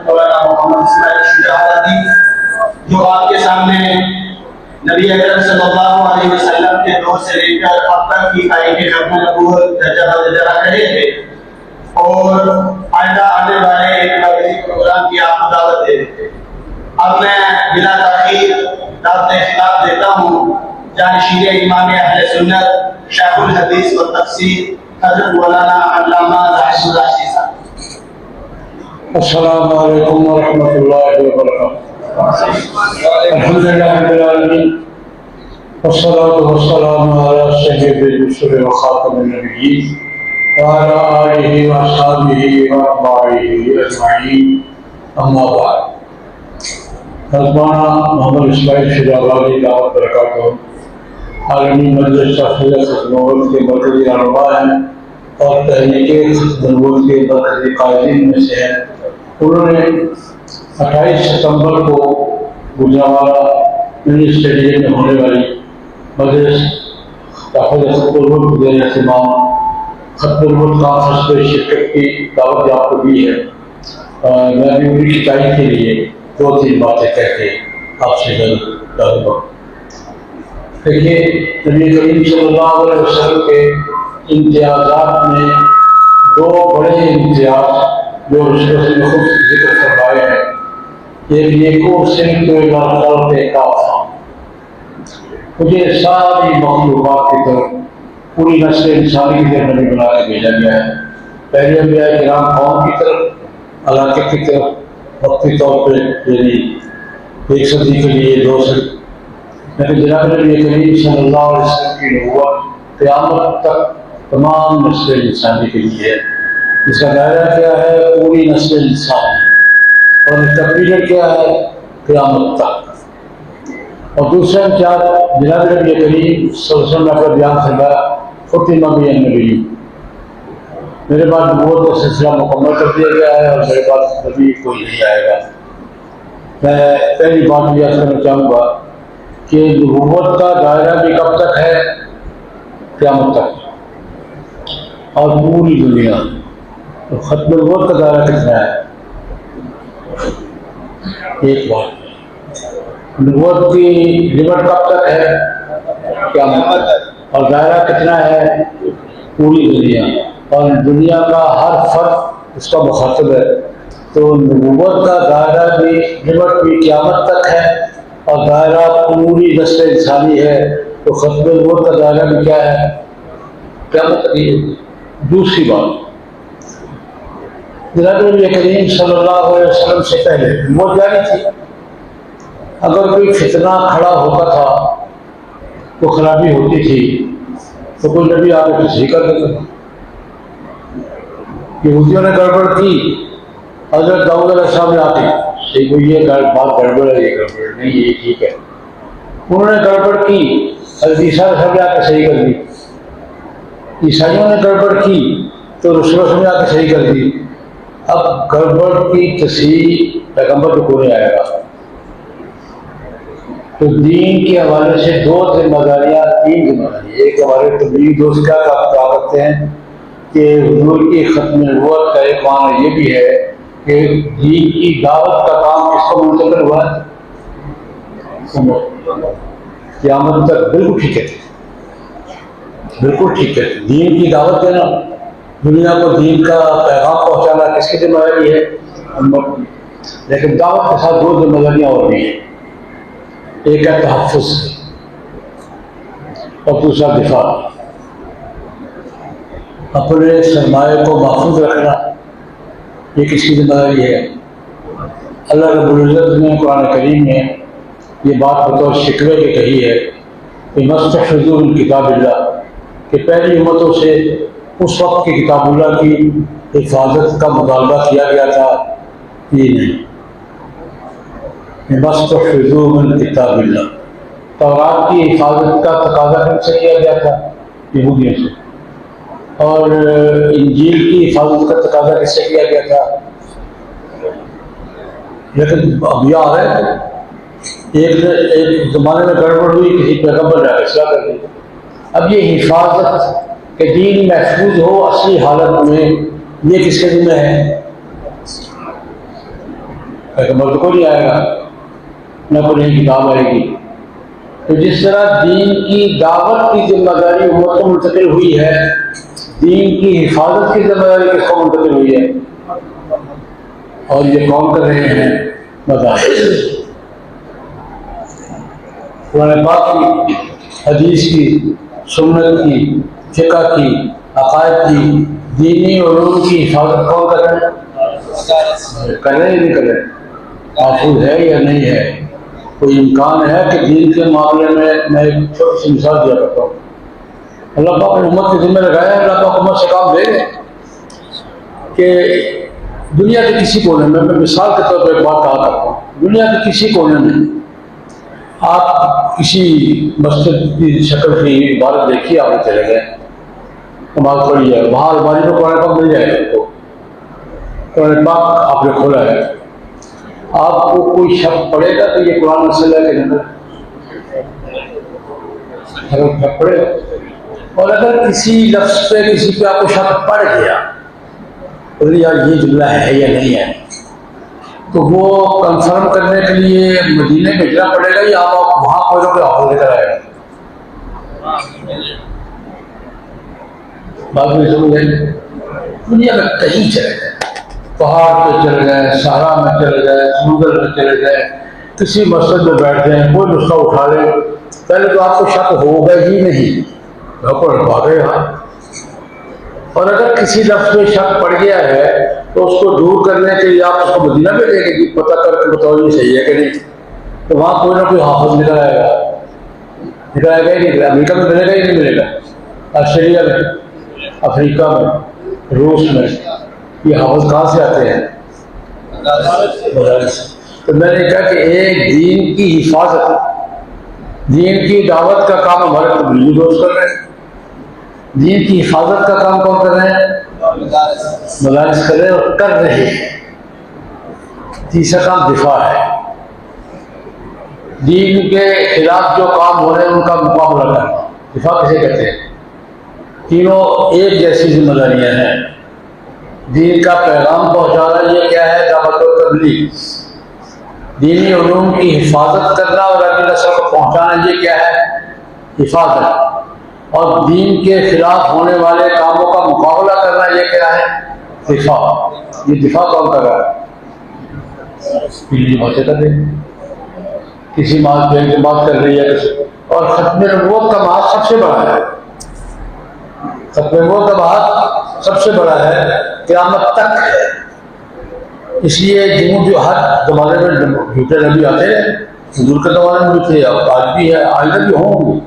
مولانا محمد اسماعیل شجاعتی، جو آپ کے سامنے نبی اکرم صلی اللہ علیہ وسلم کے دور سے لے کر اب تک کی تاریخ ختم نبوت درجہ بدرجہ رہے تھے، اور آئندہ آنے والے ایک مغربی پروگرام کی آپ کو دعوت دے رہے تھے۔ اب میں بلا تاخیر دعوت خطاب دیتا ہوں جانشین امام اہل سنت شیخ الحدیث و تفسیر حضرت مولانا علامہ ظاہر الراشدی صاحب۔ السلام علیکم ورحمۃ اللہ وبرکاتہ۔ الحمدللہ رب العالمین والصلاة والسلام علی سید الرسل وخاتم النبیین وعلی آلہ واصحابہ واتباعہ اجمعین، اما بعد۔ حضرت محمد اسماعیل شجاعتی دعوت برکاتہ عالمی مجلس تحفظ ختم نبوت کے مرکزی رہنما ہیں اور تحریک ختم نبوت کے مرکزی قائدین میں سے ہیں۔ انہوں نے 28 ستمبر کو گجرانوالہ منی اسٹیڈیم میں ہونے والی مجلس تحفظ ختم نبوت کے اہتمام ختم نبوت کانفرنس میں شرکت کی دعوت آپ کو دی ہے۔ میں بھی ان کی تائید کے لیے 2-3 باتیں کہہ کے آپ سے ڈالوں گا۔ دیکھیے، نبی کریم صلی اللہ علیہ وسلم کے امتیازات میں 2 بڑے امتیاز جو رسول نے خود ذکر فرمائے ہیں، ایک نیکو سمت و کافہ، مجھے ساری مخلوقات کی طرف پوری نسل انسانی کی طرف نبی بنا کے بھیجا گیا ہے۔ پہلے انبیاء کرام قوم کی طرف، علاقے کی طرف، وقتی طور پہ یعنی 1 صدی کے لیے 2 صدی، لیکن جناب نبی کریم صلی اللہ علیہ وسلم کی نبوت قیامت تک تمام نسل انسانی کے لیے ہے۔ اس کا دائرہ کیا ہے؟ پوری نسل انسانی، اور اس کا پیریڈ کیا ہے؟ قیامت تک۔ اور دوسرا امتیاز جناب نبی کریم صلی اللہ علیہ وسلم نے اپنا بیان فرمایا، ختم بی النبی، میرے بعد نبوت کا سلسلہ مکمل کر دیا گیا ہے اور میرے بعد نبی کوئی نہیں آئے گا۔ میں پہلی بات یہ کرنا چاہوں گا کہ نبوت کا دائرہ بھی کب تک ہے؟ قیامت تک، اور پوری دنیا۔ تو ختم نبوت کا دائرہ کتنا ہے؟ ایک بات، نبوت کی لمٹ کب تک ہے؟ قیامت تک، اور دائرہ کتنا ہے؟ پوری دنیا، اور دنیا کا ہر فرد اس کا مخاطب ہے۔ تو نبوت کا دائرہ بھی لمٹ بھی قیامت تک ہے، اور دائرہ پوری نسل انسانی ہے۔ تو ختم نبوت کا دائرہ بھی کیا ہے؟ قیامت تک ہی ہے۔ دوسری بات، جناب نبی کریم صلی اللہ علیہ وسلم سے پہلے نبوت جاری تھی۔ اگر کوئی فتنہ کھڑا ہوتا تھا، کوئی خرابی ہوتی تھی، تو کوئی نبی آ کے صحیح کر دیتا تھا۔ یہودیوں نے گڑبڑ کی، حضرت داؤد علیہ السلام نے آ کے صحیح کوئی یہ بات گڑبڑ ہے، یہ گڑبڑ نہیں، یہ ٹھیک ہے۔ انہوں نے گڑبڑ کی، حضرت عیسیٰ علیہ السلام نے آ کے صحیح کر دی۔ عیسائیوں نے گڑبڑ کی تو رسول اللہ نے آ کے صحیح کر دی۔ اب گڑبڑ کی تصحیح پیغمبر کو کوئی آئے گا۔ تو دین کے حوالے سے 2 ذمہ داریاں، 3 ذمہ داریاں۔ ایک ہمارے تبلیغ دوست کیا کہا کرتے ہیں کہ حضور کی ختم نبوت کا ایک معنی یہ بھی ہے کہ دین کی دعوت کا کام کس کو منتقل ہوا ہے؟ قیامت تک۔ بالکل ٹھیک ہے، بالکل ٹھیک ہے۔ دین کی دعوت دینا، دنیا کو دین کا پیغام پہنچانا کس کی ذمہ داری ہے؟ امت کی۔ لیکن دعوت کے ساتھ 2 ذمہ داریاں اور بھی ہیں، ایک ہے تحفظ اور دوسرا دفاع۔ اپنے سرمایہ کو محفوظ رکھنا یہ کس کی ذمہ داری ہے؟ اللہ رب العزت نے قرآن کریم میں یہ بات بطور شکوے کے کہی ہے کہ مستحفظوا من کتاب اللہ، کہ پہلی امتوں سے اس وقت کی کتاب اللہ کی حفاظت کا مطالبہ کیا گیا تھا، یہ نہیں۔ مستحفظوا من کتاب اللہ، تورات کی حفاظت کا تقاضا کن سے کیا گیا تھا؟ یہودیوں سے۔ اور انجیل کی حفاظت کا تقاضا کس سے کیا گیا تھا؟ لیکن اب یہ آ رہا ہے، ایک زمانے میں گڑبڑ ہوئی، کسی پیغمبر نے فیصلہ کر دیا۔ اب یہ حفاظت کہ دین محفوظ ہو اصلی حالت میں، یہ کس کے ذمہ ہے؟ کہ مرد کو نہیں آئے گا، نہ کوئی کتاب آئے گی۔ تو جس طرح دین کی دعوت کی ذمہ داری امت کو منتقل ہوئی ہے، دین کی حفاظت کی ذمہ داری کس کو منتقل ہوئی ہے؟ اور یہ کون کر رہے ہیں؟ مذاہب۔ قرآن پاک کی، حدیث کی، سنت کی، فقہ کی، عقائد کی، دینی علوم کی حفاظت کون کر رہے ہیں؟ کر رہے ہیں نہیں کر رہے؟ محفوظ ہے یا نہیں ہے؟ کوئی امکان ہے کہ دین کے معاملے میں ایک چھوٹی سی مثال دیا کرتا ہوں۔ اللہ پاک نے امت کے ذمہ لگایا ہے، اللہ پاک امت سے کام دے گا کہ دنیا کے کسی کونے میں، میں مثال کے طور پر ایک بات کہا کرتا ہوں، دنیا کے کسی کونے میں آپ کسی مسجد کی شکل کی عبادت دیکھیے، آپ چلے گئے، نماز پڑھی ہے، وہاں الماری میں قرآن پاک مل جائے گا آپ کو، قرآن پاک آپ نے کھولا ہے، آپ کو کوئی شک پڑے گا کہ یہ قرآن مسئلہ ہے کہ نہیں؟ شک پڑے گا۔ اور اگر کسی لفظ پہ کسی پہ آپ کو شک پڑ گیا، تو یار یہ جملہ ہے یا نہیں ہے، تو وہ کنفرم کرنے کے لیے مدینے بھیجنا پڑے گا یا آپ وہاں کوئی نہ کوئی حافظ لے کر آئے گا؟ بات میں سمجھے؟ دنیا میں کہیں چلے گئے، پہاڑ پہ چلے گئے، صحرا میں چلے گئے، سمندر میں چلے گئے، کسی مسجد میں بیٹھ جائیں، کوئی نسخہ اٹھا لے، پہلے تو آپ کو شک ہوگا ہی نہیں، بھاگے ہاں۔ اور اگر کسی لفظ میں شک پڑ گیا ہے تو اس کو دور کرنے کے لیے آپ اس کو مدینہ بھیجیں گے کہ پتہ کر کے بتاؤ یہ صحیح ہے کہ نہیں، تو وہاں کوئی نہ کوئی حافظ نکل آئے گا، نکل آئے گا ہی نہیں، امریکہ میں ملے گا ہی نہیں ملے گا، آسٹریلیا میں، افریقہ میں، روس میں، یہ حافظ کہاں سے آتے ہیں؟ تو میں نے کہا کہ ایک دین کی حفاظت، دین کی دعوت کا کام ہمارے تبلیغی دوست کر رہے ہیں، دین کی حفاظت کا کام کون کر رہے ہیں؟ مدارس کر رہے ہیں اور کر رہے ہیں۔ تیسرا کام دفاع ہے، دین کے خلاف جو کام ہو رہے ہیں ان کا مقابلہ کرنا، دفاع کسے کہتے ہیں؟ تینوں ایک جیسی ذمہ داریاں ہیں۔ دین کا پیغام پہنچانا یہ کیا ہے؟ دعوت و تبلیغ۔ دینی علوم کی حفاظت کرنا اور اگلی نسل کو پہنچانا یہ کیا ہے؟ حفاظت۔ اور دین کے خلاف ہونے والے کاموں کا مقابلہ کرنا یہ کیا ہے؟ دفاع۔ یہ دفاع کون کر رہا ہے؟ پیلی باتیں کر رہی ہے، کسی بات پہ بات کر رہی ہے، اور ختم نبوت کا بات سب سے بڑا ہے، ختم نبوت کا بات سب سے بڑا ہے، قیامت تک ہے۔ اس لیے جو ہر زمانے میں جھوٹے نبی آتے ہیں، حضور کے زمانے میں بھی تھے، اب آج بھی ہے، آئندہ بھی ہوں گے،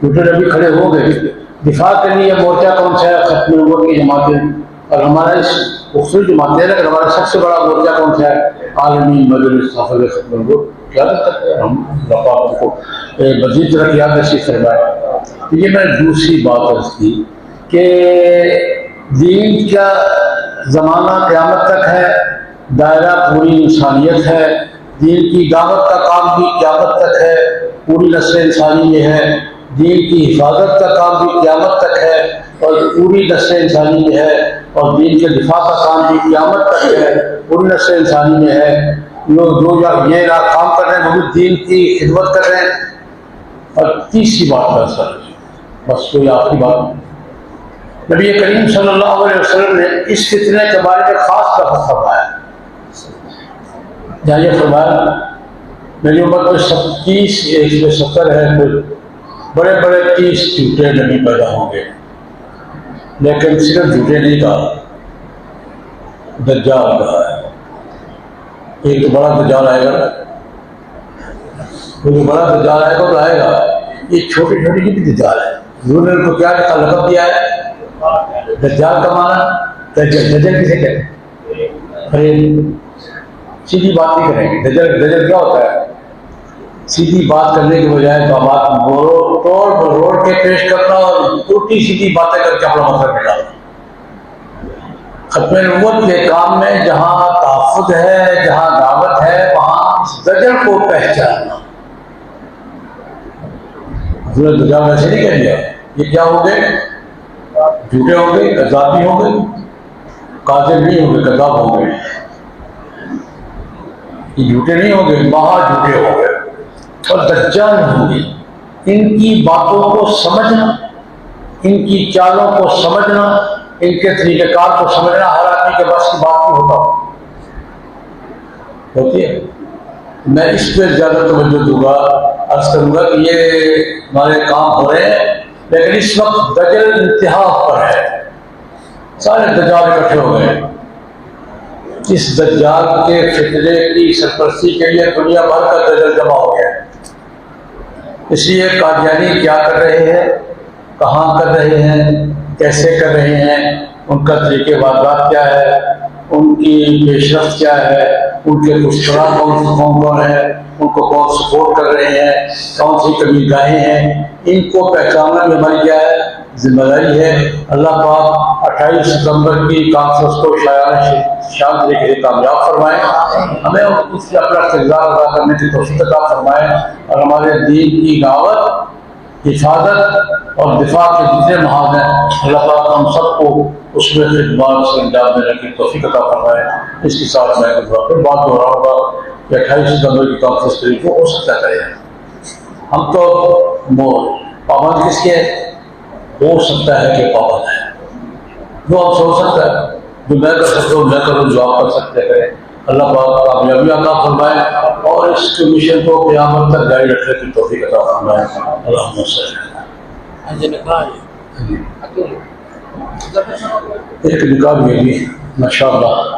جھوٹے نبی کھڑے ہو گئے۔ دفاع کے لیے مورچہ کون سا ہے؟ ختم نبوت کی جماعتیں، اور ہمارا اس مختلف جماعتیں ہیں، لیکن ہمارا سب سے بڑا مورچہ کون سا ہے؟ عالمی مجلس حافظ ختم نبوت۔ کیا کرتے ہیں ہم آپ کو مزید ترقیات نصیب فرمائے۔ یہ میں نے دوسری بات عرض کی کہ دین کا زمانہ قیامت تک ہے، دائرہ پوری انسانیت ہے، دین کی دعوت کا کام بھی قیامت تک ہے، پوری نسل انسانی میں ہے، دین کی حفاظت کا کام بھی قیامت تک ہے اور پوری نسل انسانی میں ہے، اور دین کے دفاع کا کام بھی قیامت تک ہے، پوری نسل انسانی میں ہے۔ لوگ جو یہ کام کر رہے ہیں وہ بھی دین کی خدمت کر رہے ہیں۔ اور تیسری بات کا سر، بس کوئی آخری بات، نبی کریم صلی اللہ علیہ وسلم نے اس فتنے کے بارے میں خاص طرح فرمایا، جہاں یہ فرمایا میری امت میں 70 ہے، کوئی بڑے بڑے 30 جھوٹے نبی پیدا ہوں گے، لیکن صرف جھوٹے نہیں کہا، دجال کہا ہے۔ ایک تو بڑا دجال آئے گا، وہ بڑا دجال آئے گا تو آئے گا، یہ چھوٹی چھوٹی بھی دجال ہے۔ حضور نے ان کو کیا لقب دیا ہے؟ دجال کا معنی دجل کسے کہتے ہیں؟ فریب، سیدھی بات نہیں کریں گے۔ دجل کیا ہوتا ہے؟ سیدھی بات کرنے کے بجائے بات توڑ مروڑ کے پیش کرنا اور الٹی سیدھی باتیں کر کے اپنا مطلب نکالنا۔ ختم نبوت کے کام میں جہاں تحفظ ہے، جہاں دعوت ہے، وہاں اس دجل کو پہچاننا۔ حضرت دجال ویسے نہیں کہہ دیا، یہ کیا ہوں گے؟ جھوٹے ہوں گے، کذاب بھی ہوں گے، کاذب نہیں ہوں گے، کذاب ہوں گے۔ یہ جھوٹے نہیں ہوں گے، مہا جھوٹے ہوں گے اور دجال ہوں گے۔ ان کی باتوں کو سمجھنا، ان کی چالوں کو سمجھنا، ان کے طریقہ کار کو سمجھنا ہر آدمی کے بس کی بات نہیں ہوتی ہے۔ میں اس پہ زیادہ توجہ دوں گا، عرض کروں گا کہ یہ ہمارے کام ہو رہے ہیں، لیکن اس وقت دجل انتہا پر ہے، سارے دجال اکٹھے ہو گئے۔ اس دجال کے فتنے کی سرپرستی کے لیے دنیا بھر کا دجل جمع ہو گیا۔ اس لیے قادیانی کیا کر رہے ہیں، کہاں کر رہے ہیں، کیسے کر رہے ہیں، ان کا طریقہ واردات کیا ہے، ان کی پیش رفت کیا ہے، ان کے مشکلات کون کون ہیں، ان کو کون سپورٹ کر رہے ہیں، کون سی کمی گاہیں ہیں، ان کو پہچاننا بھی ہماری کیا ہے، ذمہ داری ہے۔ اللہ پاک 28 ستمبر کی کانفرنس کو شان طریقے سے کامیاب فرمائے، ہمیں اس سے اپنا کردار ادا کرنے کی توفیق عطا فرمائے، اور ہمارے دین کی دعوت، حفاظت اور دفاع کے جتنے محاذ ہیں اللہ پاک ہم سب کو اس میں خدمات سے انجام دینے کی توفیق عطا فرمائے۔ اس کے ساتھ میں پھر بات ہو رہا ہوگا کہ 28 ستمبر کی کانفرنس کو ہو سکتا ہے، ہم تو پابند کس کے ہو سکتا ہے کہ پابند ہے، جو ہم سوچ سکتا ہے، جو میں کر سکتا ہوں میں کروں، جو آپ کر سکتے ہیں۔ اللہ پاک کامیابی عطا فرمائے اور اس کمیشن کو قیامت تک جاری رکھنے کی توفیق عطا فرمائے۔ اللہم صلی ایک نکاح بھی ہے، ماشاء اللہ۔